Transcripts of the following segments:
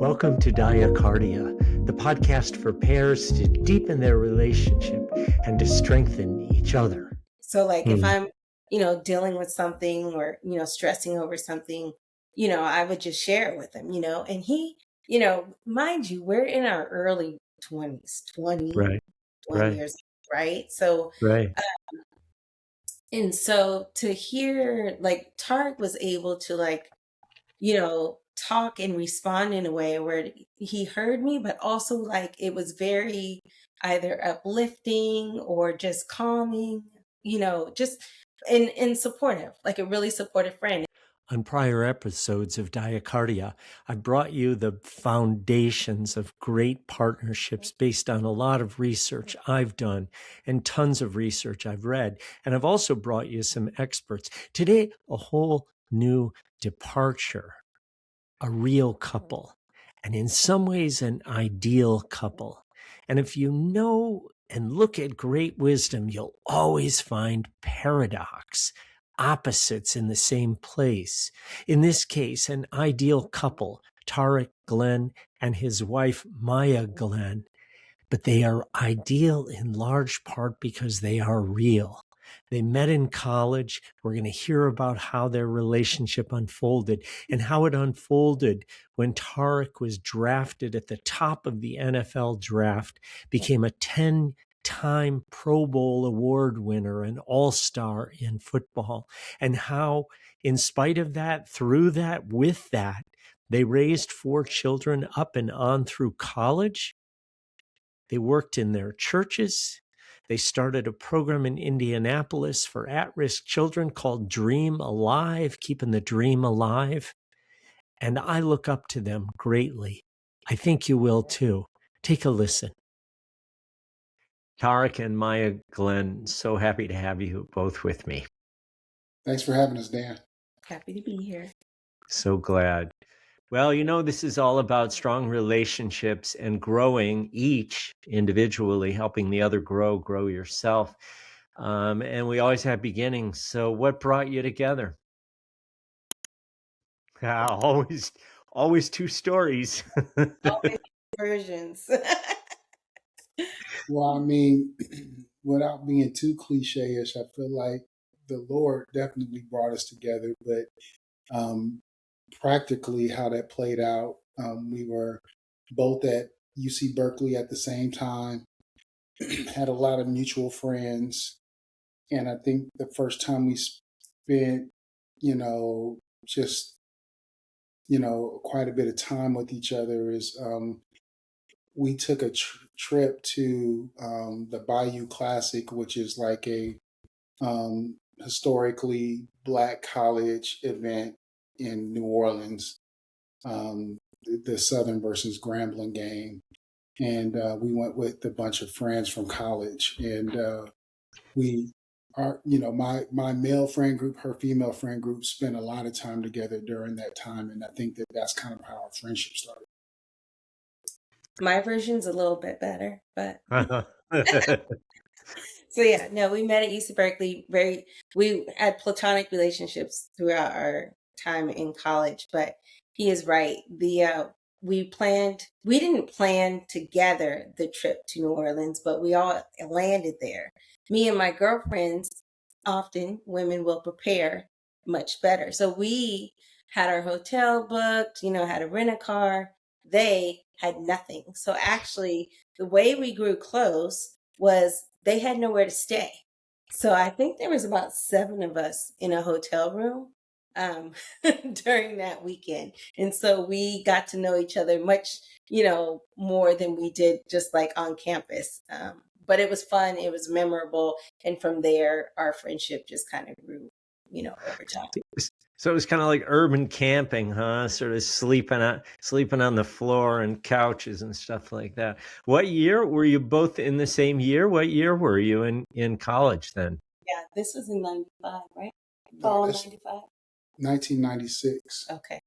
Welcome to Diacardia, the podcast for pairs to deepen their relationship and to strengthen each other. So like if I'm, dealing with something or, stressing over something, I would just share it with him, and he, mind you, we're in our early 20s, 20, Right, 20 right, years, right? So, right. and so to hear like Tarik was able to talk and respond in a way where he heard me, but also like it was very either uplifting or just calming, just and supportive, like a really supportive friend. On prior episodes of Diacardia, I've brought you the foundations of great partnerships based on a lot of research I've done and tons of research I've read. And I've also brought you some experts. Today, a whole new departure, a real couple, and in some ways, an ideal couple. And if you know and look at great wisdom, you'll always find paradox, opposites in the same place. In this case, an ideal couple, Tarik Glenn and his wife, Maya Glenn, but they are ideal in large part because they are real. They met in college. We're going to hear about how their relationship unfolded and how it unfolded when Tarik was drafted at the top of the NFL draft, became a 10-time Pro Bowl award winner, an all-star in football, and how, in spite of that, through that, with that, they raised 4 children up and on through college. They worked in their churches. They started a program in Indianapolis for at-risk children called Dream Alive, keeping the dream alive. And I look up to them greatly. I think you will too. Take a listen. Tarik and Maya Glenn, so happy to have you both with me. Thanks for having us, Dan. Happy to be here. So glad. Well, this is all about strong relationships and growing each individually, helping the other grow yourself. And we always have beginnings. So what brought you together? Always 2 stories. Always versions. Well, I mean, without being too cliche-ish, I feel like the Lord definitely brought us together, but practically how that played out, we were both at UC Berkeley at the same time, had a lot of mutual friends, and I think the first time we spent, just, quite a bit of time with each other is we took a trip to the Bayou Classic, which is like a historically Black college event in New Orleans, the Southern versus Grambling game. And we went with a bunch of friends from college. And we are, my male friend group, her female friend group spent a lot of time together during that time. And I think that that's kind of how our friendship started. My version's a little bit better, but so yeah, no, we met at UC Berkeley. We had platonic relationships throughout our time in college, but he is right. We didn't plan together the trip to New Orleans, but we all landed there. Me and my girlfriends, often women will prepare much better. So we had our hotel booked, had to rent a car. They had nothing. So actually, the way we grew close was they had nowhere to stay. So I think there was about 7 of us in a hotel room during that weekend. And so we got to know each other much, more than we did just like on campus. But it was fun. It was memorable. And from there, our friendship just kind of grew, over time. So it was kind of like urban camping, huh? Sort of sleeping on the floor and couches and stuff like that. What year were you both in the same year? What year were you in college then? Yeah, this was in 95, right? Fall of 95? 1996. Okay.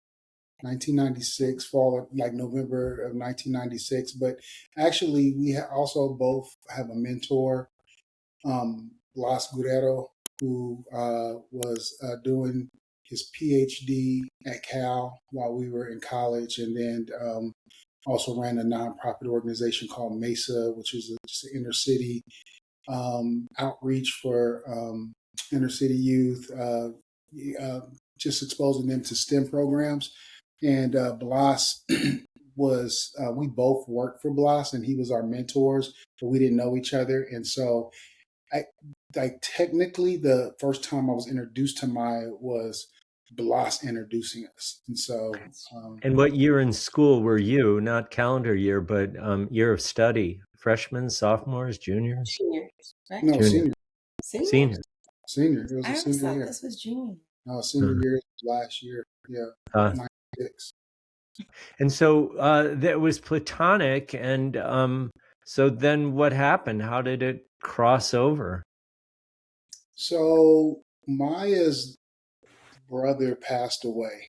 1996, fall of like November of 1996. But actually, we also both have a mentor, Las Guerrero, who was doing his PhD at Cal while we were in college, and then also ran a nonprofit organization called Mesa, which is just an inner city outreach for inner city youth, just exposing them to STEM programs. And Blas was, we both worked for Blas, and he was our mentors, but we didn't know each other. And so I, like, technically the first time I was introduced to Maya was Blas introducing us. And so, And what year in school were you? Not calendar year, but year of study? Freshmen, sophomores, juniors? Juniors, right? no, Junior. Seniors? Senior. senior. It was I a always senior thought year. this was junior. No, senior year last year. Yeah, Uh, 96. and so that was platonic. And so then what happened? How did it cross over? So Maya's brother passed away.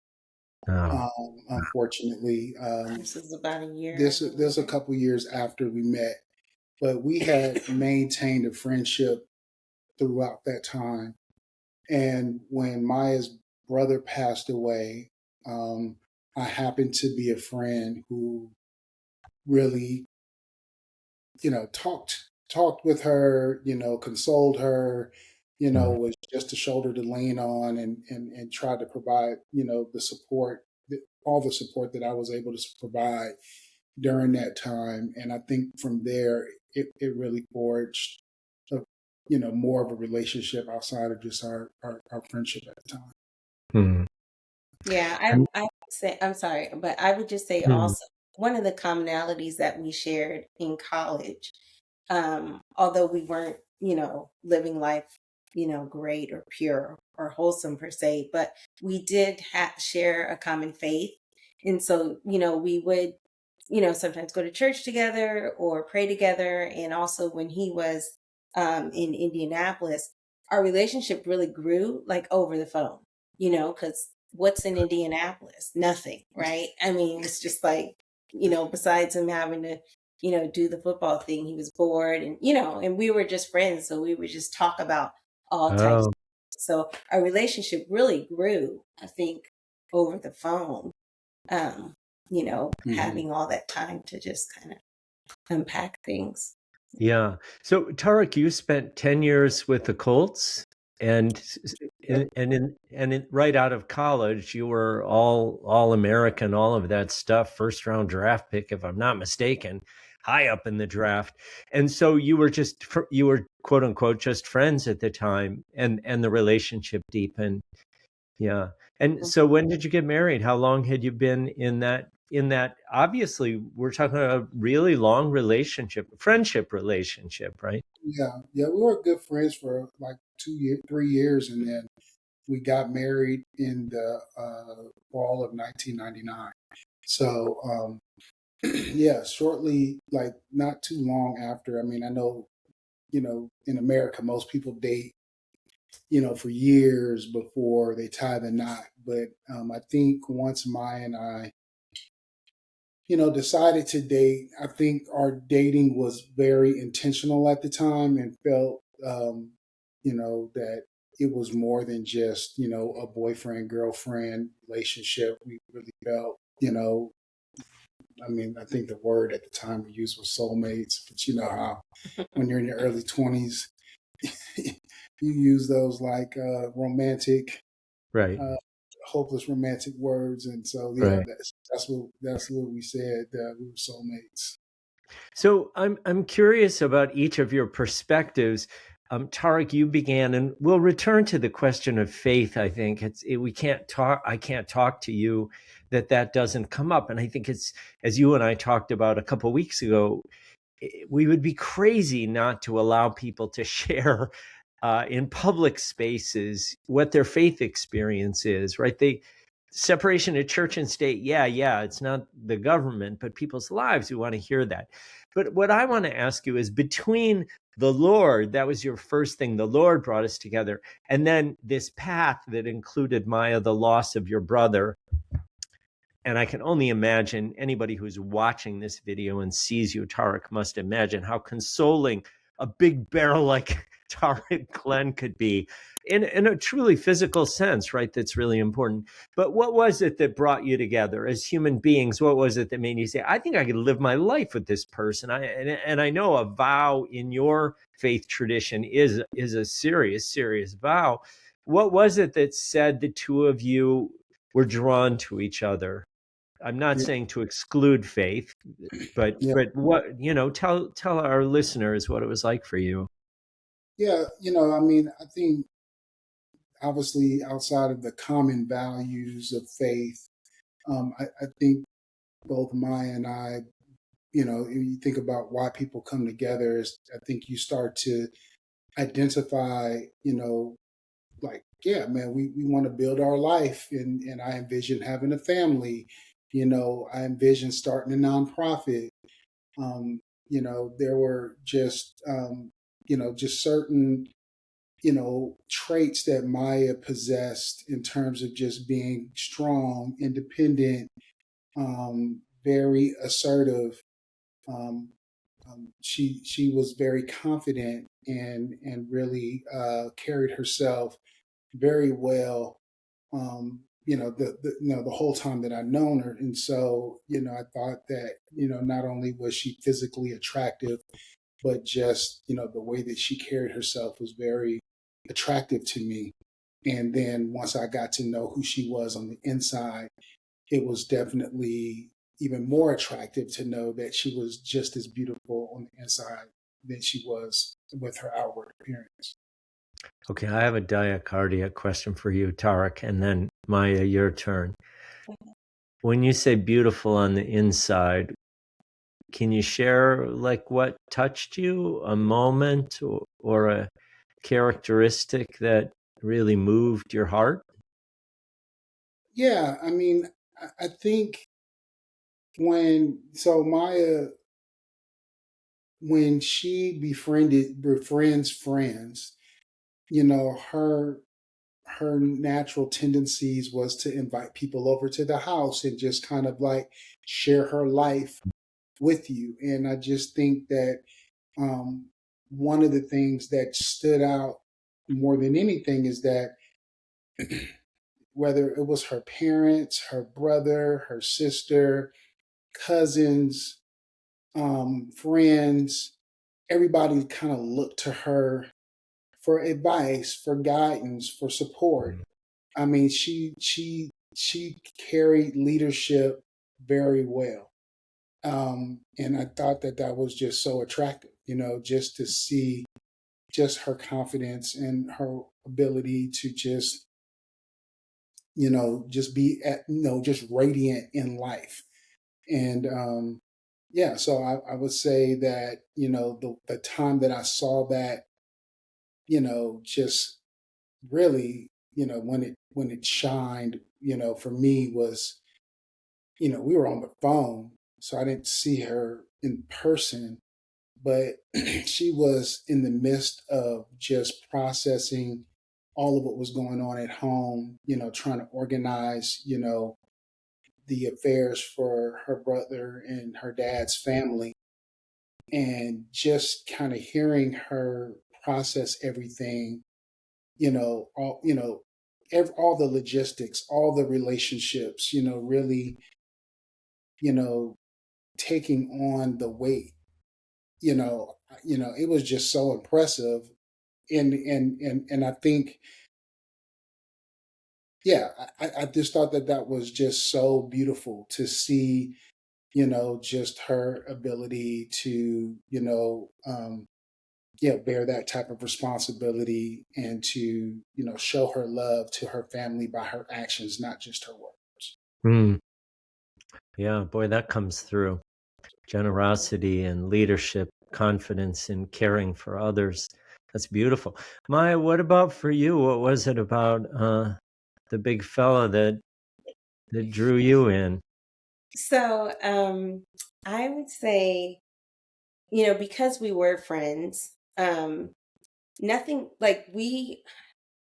Oh. Unfortunately, This is about a year. this a couple years after we met, but we had maintained a friendship throughout that time. And when Maya's brother passed away, I happened to be a friend who really, talked with her, consoled her, was just a shoulder to lean on, and tried to provide, the support, all the support that I was able to provide during that time. And I think from there, it really forged, a, more of a relationship outside of just our friendship at the time. Hmm. Yeah, I would say, I'm sorry, but I would just say Hmm. also one of the commonalities that we shared in college, although we weren't, living life, great or pure or wholesome per se, but we did share a common faith. And so, we would, sometimes go to church together or pray together. And also when he was in Indianapolis, our relationship really grew like over the phone, because what's in Indianapolis? Nothing, right? I mean, it's just like, besides him having to, do the football thing, he was bored and, and we were just friends. So we would just talk about all types. Oh, So our relationship really grew, I think, over the phone, having all that time to just kind of unpack things. yeah. So Tarik, you spent 10 years with the Colts, and right out of college, you were all American, all of that stuff, first round draft pick, if I'm not mistaken, high up in the draft. And so you were quote unquote just friends at the time, and the relationship deepened. Yeah. And so when did you get married? How long had you been in that obviously we're talking about a really long friendship relationship, right? Yeah, we were good friends for like 2 years, 3 years, and then we got married in the fall of 1999. So, yeah, shortly, like not too long after. I mean, I know, in America, most people date, for years before they tie the knot. But I think once Maya and I, decided to date, I think our dating was very intentional at the time, and felt, that it was more than just, a boyfriend girlfriend relationship. We really felt, I mean, I think the word at the time we used was soulmates, but you know how when you're in your early 20s, you use those like romantic, Right. uh, hopeless romantic words. And so, yeah, Right. that's what we said. We were soulmates. So I'm curious about each of your perspectives. Tarik, you began, and we'll return to the question of faith. I think we can't talk. I can't talk to you that doesn't come up, and I think it's, as you and I talked about a couple of weeks ago, we would be crazy not to allow people to share in public spaces what their faith experience is. Right? Separation of church and state, yeah, it's not the government, but people's lives who want to hear that. But what I want to ask you is, between the Lord, that was your first thing, the Lord brought us together, and then this path that included, Maya, the loss of your brother. And I can only imagine anybody who's watching this video and sees you, Tarik, must imagine how consoling a big barrel like Tarik Glenn could be in a truly physical sense, right? That's really important. But what was it that brought you together as human beings? What was it that made you say, I think I could live my life with this person? And I know a vow in your faith tradition is a serious, serious vow. What was it that said the two of you were drawn to each other? I'm not Yeah, saying to exclude faith, but yeah, what, tell our listeners what it was like for you. yeah. I mean, I think obviously outside of the common values of faith, I think both Maya and I, you think about why people come together. Is I think you start to identify, like, yeah, man, we want to build our life, and I envision having a family. I envision starting a nonprofit. Um, there were just certain, traits that Maya possessed in terms of just being strong, independent, very assertive. Um, she was very confident and really carried herself very well. The whole time that I've known her, and so I thought that not only was she physically attractive, but just the way that she carried herself was very attractive to me. And then once I got to know who she was on the inside, it was definitely even more attractive to know that she was just as beautiful on the inside than she was with her outward appearance. Okay, I have a diacardia question for you, Tarik, and then Maya, your turn. When you say beautiful on the inside, can you share like what touched you, a moment or a characteristic that really moved your heart? Yeah, I mean, I think Maya, when she befriends friends, her natural tendencies was to invite people over to the house and just kind of like share her life with you. And I just think that um, one of the things that stood out more than anything is that whether it was her parents, her brother, her sister, cousins, friends, everybody kind of looked to her for advice, for guidance, for support. I mean, she carried leadership very well, and I thought that that was just so attractive. Just to see just her confidence and her ability to just be just radiant in life. And yeah, so I would say that the time that I saw that, just really, when it shined, for me was, we were on the phone, so I didn't see her in person, but she was in the midst of just processing all of what was going on at home, trying to organize, the affairs for her brother and her dad's family, and just kind of hearing her process everything, all the logistics, all the relationships, really, you know, taking on the weight, it was just so impressive. And I think, yeah, I just thought that that was just so beautiful to see, just her ability to, bear that type of responsibility and to, show her love to her family by her actions, not just her words. Mm, yeah, boy, that comes through. Generosity and leadership, confidence in caring for others. That's beautiful. Maya, what about for you? What was it about the big fella that drew you in? So, I would say, because we were friends, nothing like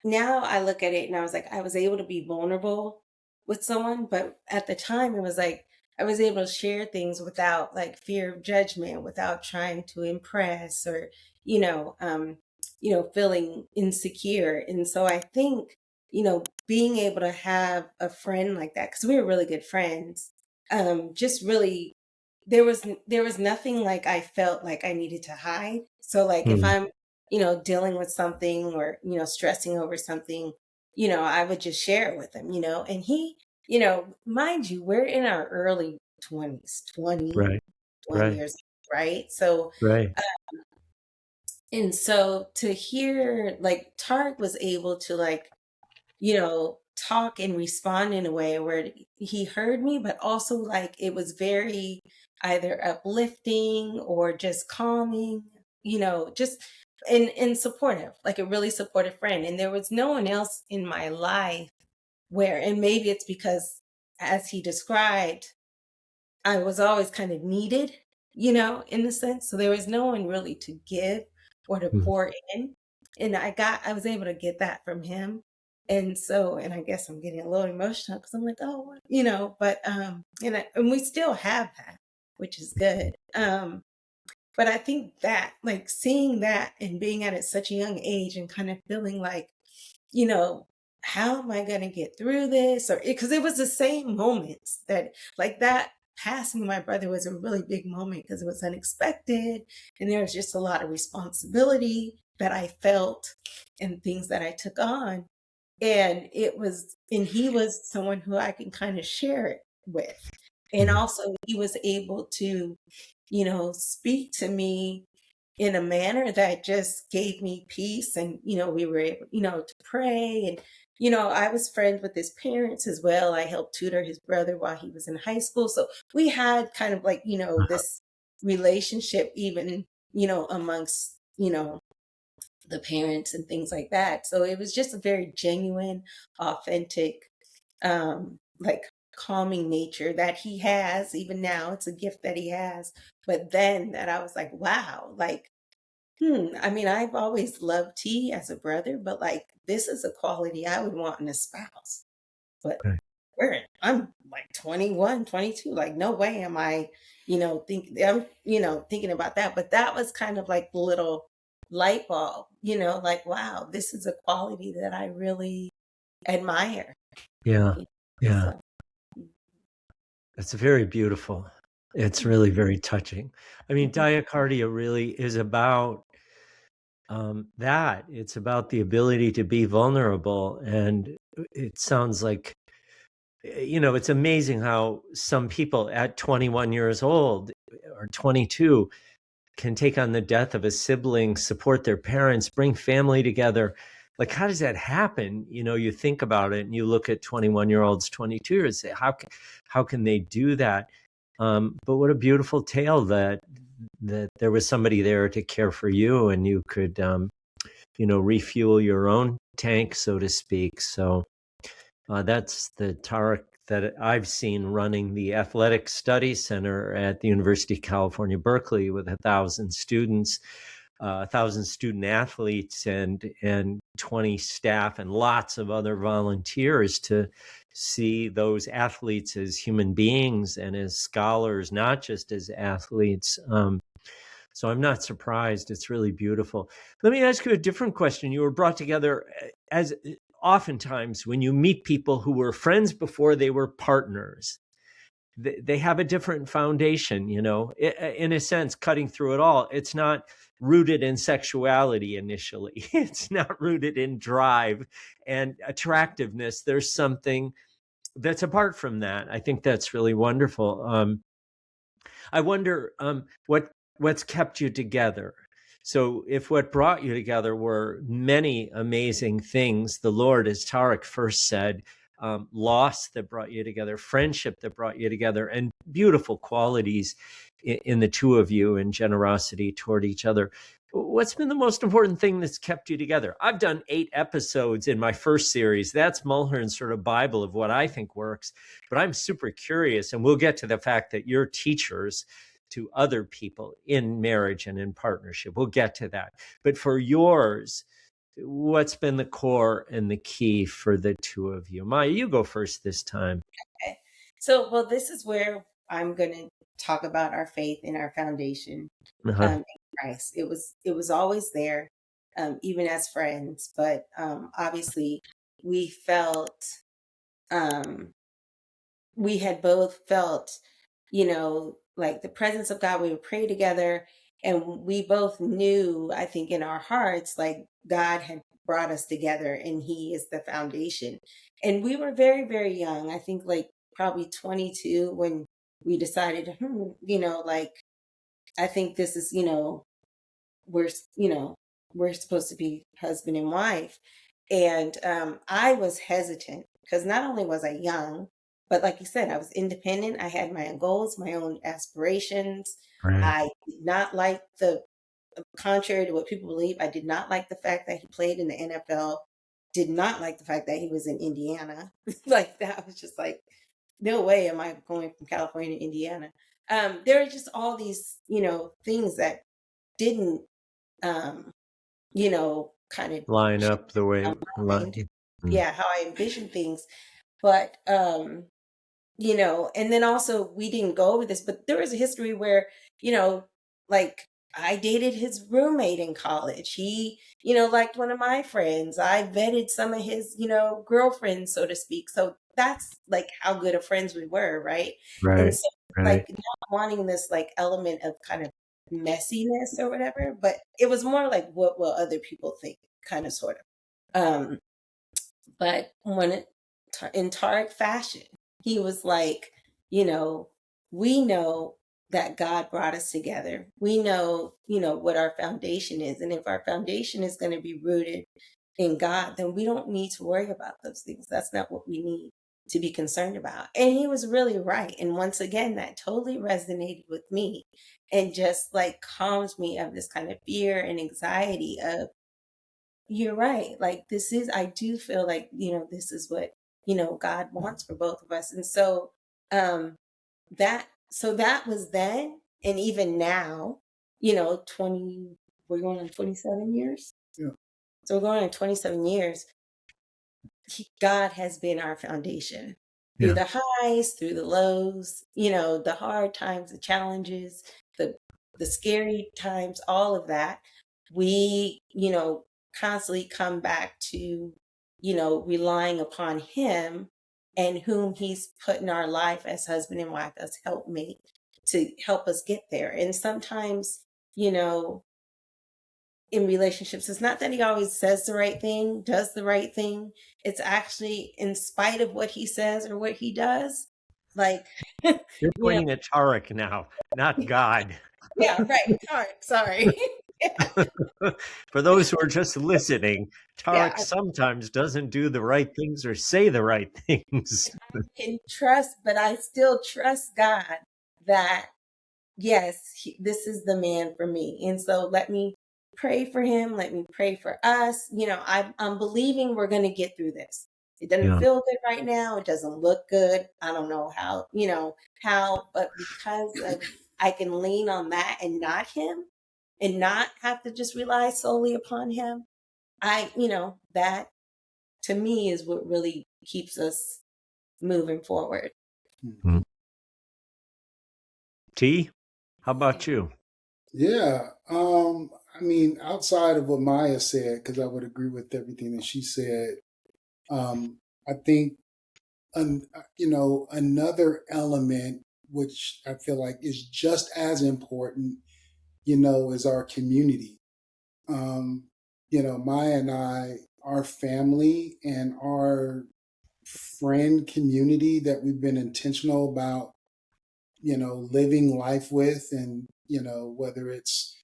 now I look at it and I was like, I was able to be vulnerable with someone, but at the time it was like I was able to share things without like fear of judgment, without trying to impress or feeling insecure. And so I think, being able to have a friend like that, because we were really good friends, just really, there was nothing like I felt like I needed to hide. So like if Mm, I'm, dealing with something or, stressing over something, I would just share it with him, and he, mind you, we're in our early 20s, right, 20 right, years, right? So, right. and so to hear like Tark was able to like, talk and respond in a way where he heard me, but also like it was very either uplifting or just calming, just and supportive, like a really supportive friend. And there was no one else in my life where, and maybe it's because as he described, I was always kind of needed, in a sense. So there was no one really to give or to Mm, pour in. And I was able to get that from him. And so, and I guess I'm getting a little emotional because I'm like, oh, but, and we still have that, which is good. But I think that like seeing that and being at such a young age and kind of feeling like, you know, how am I going to get through this? Or because it was the same moments that, like, that passing my brother was a really big moment because it was unexpected. And there was just a lot of responsibility that I felt and things that I took on. And he was someone who I can kind of share it with. And mm, also, he was able to, speak to me in a manner that just gave me peace. And, we were able, to pray. And, I was friends with his parents as well. I helped tutor his brother while he was in high school. So we had kind of like, this relationship, even, amongst, the parents and things like that. So it was just a very genuine, authentic, like calming nature that he has even now. It's a gift that he has. But then that I was like, wow, like, I mean, I've always loved T as a brother, but like this is a quality I would want in a spouse. But right. I'm like 21, 22. Like, no way am I, thinking about that. But that was kind of like the little light bulb, like, wow, this is a quality that I really admire. Yeah, you yeah. So, It's very beautiful. It's really very touching. I mean, mhm. Diacardia really is about that. It's about the ability to be vulnerable. And it sounds like, it's amazing how some people at 21 years old or 22 can take on the death of a sibling, support their parents, bring family together. Like, how does that happen? You think about it and you look at 21-year-olds, 22 and say, how can they do that? But what a beautiful tale that there was somebody there to care for you and you could, refuel your own tank, so to speak. So that's the Tarik that I've seen running the Athletic Studies Center at the University of California, Berkeley, with 1,000 students, 1,000 student athletes, and 20 staff, and lots of other volunteers to see those athletes as human beings and as scholars, not just as athletes. So I'm not surprised. It's really beautiful. Let me ask you a different question. You were brought together as oftentimes when you meet people who were friends before they were partners, they have a different foundation, in a sense, cutting through it all. It's not rooted in sexuality initially. It's not rooted in drive and attractiveness. There's something that's apart from that. I think that's really wonderful. I wonder what's kept you together. So, if what brought you together were many amazing things, the Lord, as Tarik first said, loss that brought you together, friendship that brought you together, and beautiful qualities in the two of you and generosity toward each other. What's been the most important thing that's kept you together? I've done 8 episodes in my first series. That's Mulhern's sort of Bible of what I think works. But I'm super curious, and we'll get to the fact that you're teachers to other people in marriage and in partnership. We'll get to that. But for yours, what's been the core and the key for the two of you? Maya, you go first this time. Okay. So, well, this is where I'm going to talk about our faith and our foundation Uh-huh. in Christ. It was always there, even as friends. But obviously, we felt we had both felt, like the presence of God. We would pray together, and we both knew, I think, in our hearts, like God had brought us together, and He is the foundation. And we were very, very young. I think like probably 22 when we decided, like I think this is, we're you know we're supposed to be husband and wife. And I was hesitant because not only was I young, but like you said, I was independent. I had my own goals, my own aspirations. Right. I did not like the contrary to what people believe, I did not like the fact that he played in the NFL, did not like the fact that he was in Indiana. Like that was just like, no way am I going from California to Indiana. There are just all these, things that didn't um, kind of Line check up the my way mind. line. Mm. Yeah, how I envision things. But and then also we didn't go over this, but there was a history where, you know, like I dated his roommate in college. He, liked one of my friends. I vetted some of his, girlfriends, so to speak. So that's like how good of friends we were, right? And Right. so Right. like not wanting this like element of kind of messiness or whatever, but it was more like what will other people think, kind of sort of. But in Tarik fashion, he was like, we know that God brought us together. We know, what our foundation is. And if our foundation is going to be rooted in God, then we don't need to worry about those things. That's not what we need to be concerned about. And he was really right. And once again, that totally resonated with me and just like calms me of this kind of fear and anxiety of, you're right. Like I do feel like, this is what, God wants for both of us. And so, um, that was then. And even now, 20, we're going on 27 years. Yeah. So we're going on 27 years. God has been our foundation through Yeah. the highs, through the lows, the hard times, the challenges, the scary times, all of that. We, constantly come back to, relying upon Him and whom He's put in our life as husband and wife, as helpmate to help us get there. And sometimes, in relationships, it's not that he always says the right thing, does the right thing. It's actually in spite of what he says or what he does. Like, you You're know, pointing at Tarik now, not God. yeah, right. Sorry. Yeah, For those who are just listening, yeah. Tarik sometimes doesn't do the right things or say the right things. I can trust, but I still trust God that yes, this is the man for me. And so let me pray for him. Let me pray for us. I'm believing we're going to get through this. It doesn't Yeah. feel good right now. It doesn't look good. I don't know how, but because of, I can lean on that and not him and not have to just rely solely upon him. That to me is what really keeps us moving forward. Mm. T, how about you? Yeah. I mean, outside of what Maya said, because I would agree with everything that she said, I think, another element which I feel like is just as important, is our community. Um, Maya and I, our family and our friend community that we've been intentional about, living life with, and, whether it's,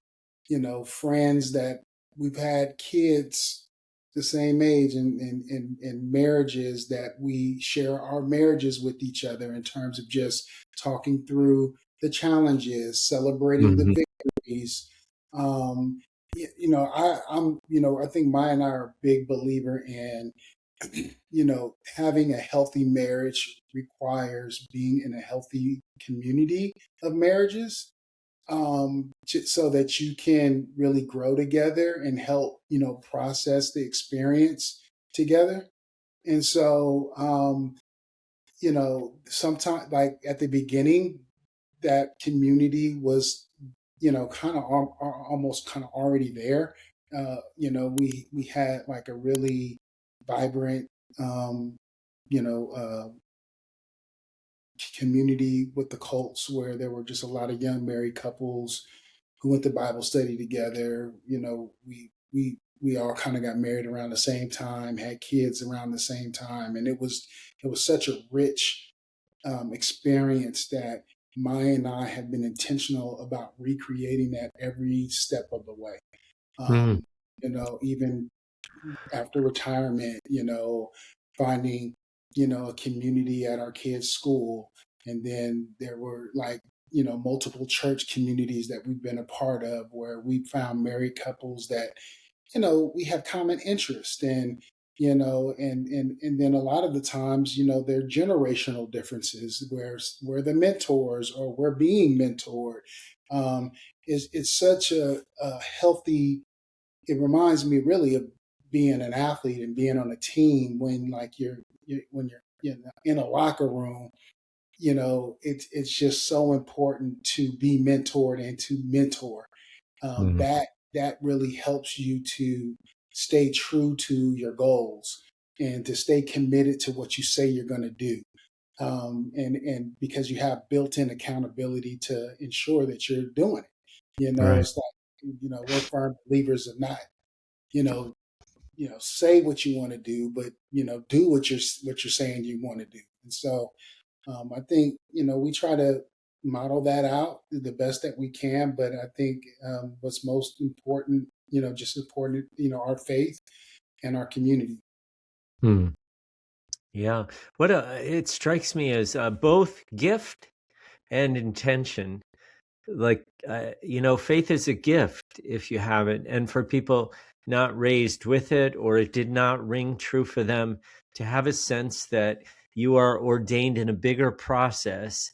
friends that we've had kids the same age, and marriages that we share our marriages with each other in terms of just talking through the challenges, celebrating the Mhm. victories. Um, I think Maya and I are a big believer in, having a healthy marriage requires being in a healthy community of marriages, so that you can really grow together and help, process the experience together. And so, sometimes like at the beginning, that community was, kind of almost kind of already there. We had like a really vibrant, um, you know, community with the cults where there were just a lot of young married couples who went to Bible study together. We all kind of got married around the same time, had kids around the same time, and it was such a rich experience that Maya and I have been intentional about recreating that every step of the way. Mm. Um, Even after retirement, finding, a community at our kids' school. And then there were like, multiple church communities that we've been a part of where we found married couples that, we have common interest and, and then a lot of the times, there are generational differences where the mentors or we're being mentored. Um, is such a healthy, it reminds me really of being an athlete and being on a team when like when you're in a locker room. It's just so important to be mentored and to mentor. Mm. That really helps you to stay true to your goals and to stay committed to what you say you're going to do. And because you have built-in accountability to ensure that you're doing it. Right. It's like, we're firm believers of not, you know, say what you want to do, but do what you're saying you want to do. And so I think we try to model that out the best that we can. But I think what's most important, just important, our faith and our community. Mm. Yeah. It strikes me as both gift and intention. Like, faith is a gift if you have it. And for people not raised with it, or it did not ring true for them, to have a sense that you are ordained in a bigger process.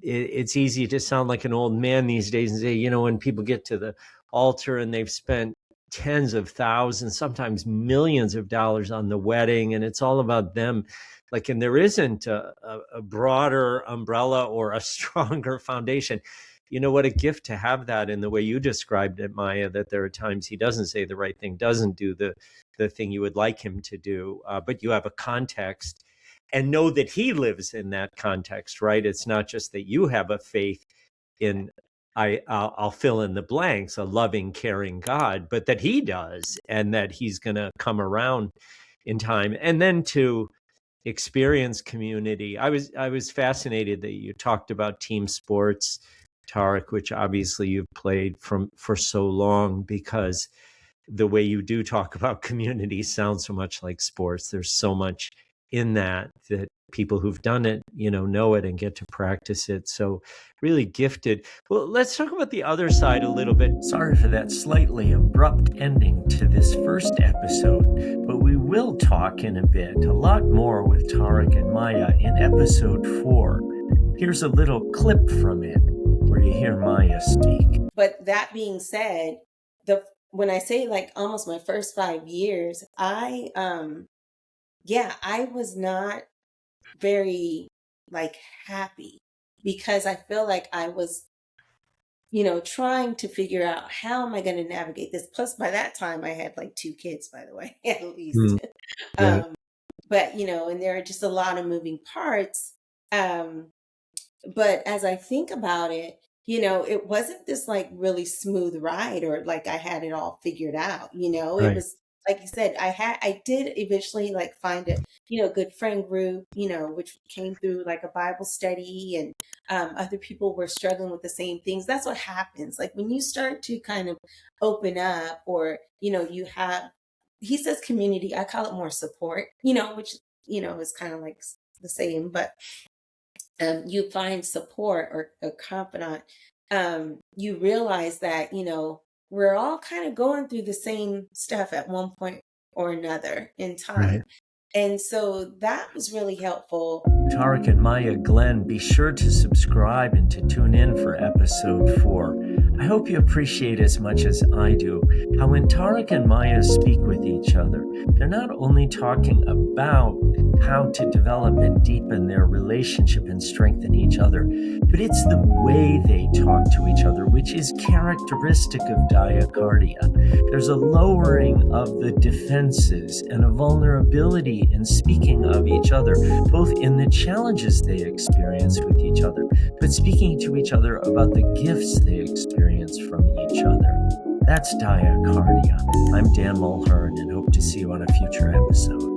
It's easy to sound like an old man these days and say, when people get to the altar and they've spent tens of thousands, sometimes millions of dollars on the wedding, and it's all about them. Like, and there isn't a broader umbrella or a stronger foundation. What a gift to have that in the way you described it, Maya, that there are times he doesn't say the right thing, doesn't do the thing you would like him to do, but you have a context and know that he lives in that context, right? It's not just that you have a faith in, I'll fill in the blanks, a loving, caring God, but that he does, and that he's going to come around in time. And then to experience community. I was fascinated that you talked about team sports, Tarik, which obviously you've played for so long, because the way you do talk about community sounds so much like sports. There's so much in that people who've done it, know it and get to practice it. So really gifted. Well, let's talk about the other side a little bit. Sorry for that slightly abrupt ending to this first episode, but we will talk in a bit, a lot more with Tarik and Maya in episode 4. Here's a little clip from it where you hear Maya speak. But that being said, when I say like almost my first 5 years, I was not very like happy, because I feel like I was, trying to figure out how am I going to navigate this. Plus, by that time, I had like 2 kids, by the way, at least. Right. But and there are just a lot of moving parts. But as I think about it, it wasn't this like really smooth ride or like I had it all figured out. It Right. was like you said, I did eventually like find a, good friend group, which came through like a Bible study, and other people were struggling with the same things. That's what happens. Like when you start to kind of open up, or, you have, he says community, I call it more support, which, is kind of like the same, but you find support or a confidant, you realize that, we're all kind of going through the same stuff at one point or another in time. Right. And so that was really helpful. Tarik and Maya Glenn, be sure to subscribe and to tune in for episode 4. I hope you appreciate as much as I do how when Tarik and Maya speak with each other, they're not only talking about how to develop and deepen their relationship and strengthen each other, but it's the way they talk to each other, which is characteristic of diacardia. There's a lowering of the defenses and a vulnerability in speaking of each other, both in the challenges they experience with each other, but speaking to each other about the gifts they experience from each other. That's Diacardia. I'm Dan Mulhern and hope to see you on a future episode.